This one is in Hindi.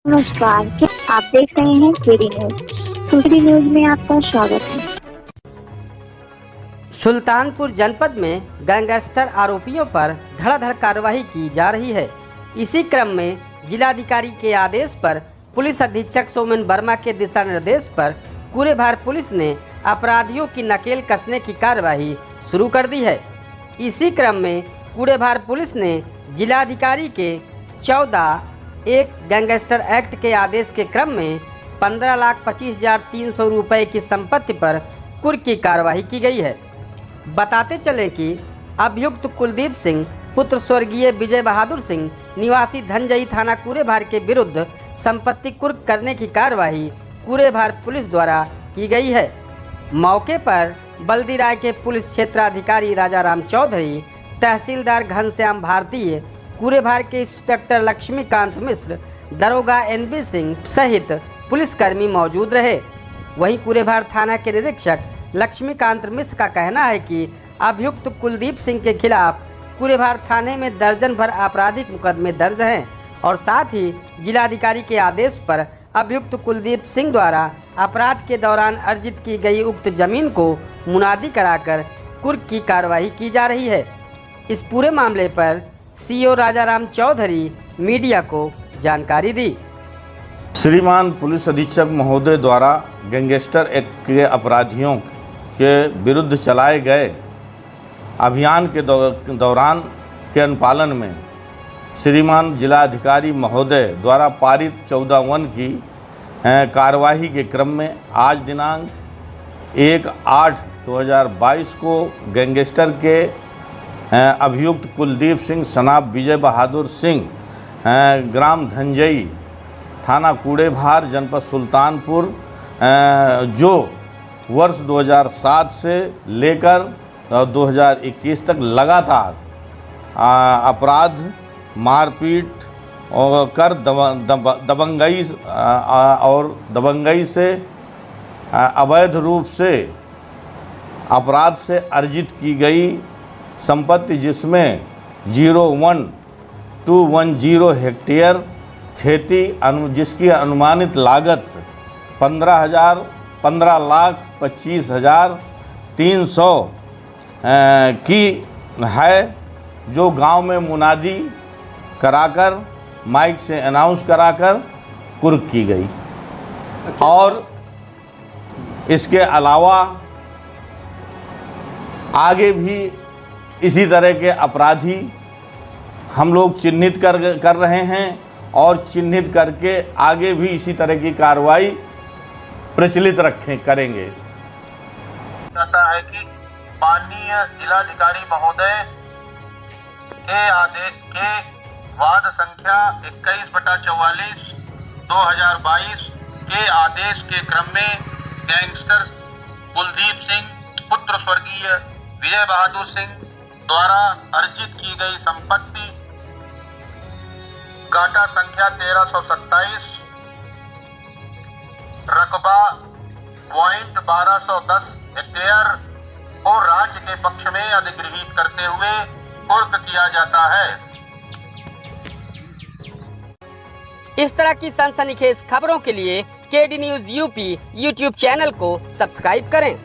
नमस्कार, क्या आप देख रहे हैं केडी न्यूज। केडी न्यूज में आपका स्वागत है। सुल्तानपुर जनपद में गैंगस्टर आरोपियों पर धड़ाधड़ कार्रवाई की जा रही है। इसी क्रम में जिलाधिकारी के आदेश पर पुलिस अधीक्षक सोमेन वर्मा के दिशा निर्देश पर कूड़ेभार पुलिस ने अपराधियों की नकेल कसने की कार्रवाई शुरू कर दी है। इसी क्रम में कूड़ेभार पुलिस ने जिलाधिकारी के 14(1) गैंगस्टर एक्ट के आदेश के क्रम में 15,25,300 रुपये की संपत्ति पर कुर्क की कार्रवाई की गई है। बताते चलें कि अभियुक्त कुलदीप सिंह पुत्र स्वर्गीय विजय बहादुर सिंह निवासी धनजई थाना कूड़ेभार के विरुद्ध संपत्ति कुर्क करने की कार्रवाई कूड़ेभार पुलिस द्वारा की गई है। मौके पर बल्दी राय के पुलिस क्षेत्राधिकारी राजाराम चौधरी, तहसीलदार घनश्याम भारतीय, कूड़ेभार के इंस्पेक्टर लक्ष्मीकांत मिश्र, दरोगा NB सिंह सहित पुलिसकर्मी मौजूद रहे। वहीं कूड़ेभार थाना के निरीक्षक लक्ष्मीकांत मिश्र का कहना है कि अभियुक्त कुलदीप सिंह के खिलाफ कूड़ेभार थाने में दर्जन भर आपराधिक मुकदमे दर्ज हैं और साथ ही जिलाधिकारी के आदेश पर अभियुक्त कुलदीप सिंह द्वारा अपराध के दौरान अर्जित की गई उक्त जमीन को मुनादी कराकर कुर्क की कार्रवाई की जा रही है। इस पूरे मामले पर CO राजाराम चौधरी मीडिया को जानकारी दी। श्रीमान पुलिस अधीक्षक महोदय द्वारा गैंगस्टर एक्ट के अपराधियों के विरुद्ध चलाए गए अभियान के दौरान के अनुपालन में श्रीमान जिलाधिकारी महोदय द्वारा पारित 14(1) की कार्यवाही के क्रम में आज दिनांक 1/8/2022 को गैंगस्टर के अभियुक्त कुलदीप सिंह सनाब विजय बहादुर सिंह ग्राम धनजई थाना कूड़ेभार जनपद सुल्तानपुर जो वर्ष 2007 से लेकर 2021 तक लगातार अपराध, मारपीट और कर दबंगई से अवैध रूप से अपराध से अर्जित की गई संपत्ति जिसमें 01210 हेक्टेयर खेती जिसकी अनुमानित लागत 15,25,300 की है, जो गांव में मुनादी कराकर माइक से अनाउंस कराकर कुर्क की गई। और इसके अलावा आगे भी इसी तरह के अपराधी हम लोग चिन्हित कर रहे हैं और चिन्हित करके आगे भी इसी तरह की कार्रवाई प्रचलित करेंगे। कहता है कि माननीय जिलाधिकारी महोदय के आदेश के वाद संख्या 21/44/2022 के आदेश के क्रम में गैंगस्टर कुलदीप सिंह पुत्र स्वर्गीय विजय बहादुर सिंह द्वारा अर्जित की गई संपत्ति गाटा संख्या 1327 रकबा .1210 हेक्टेयर को राज्य के पक्ष में अधिगृहीत करते हुए कुर्क किया जाता है। इस तरह की सनसनीखेज खबरों के लिए KD news UP YouTube channel को सब्सक्राइब करें।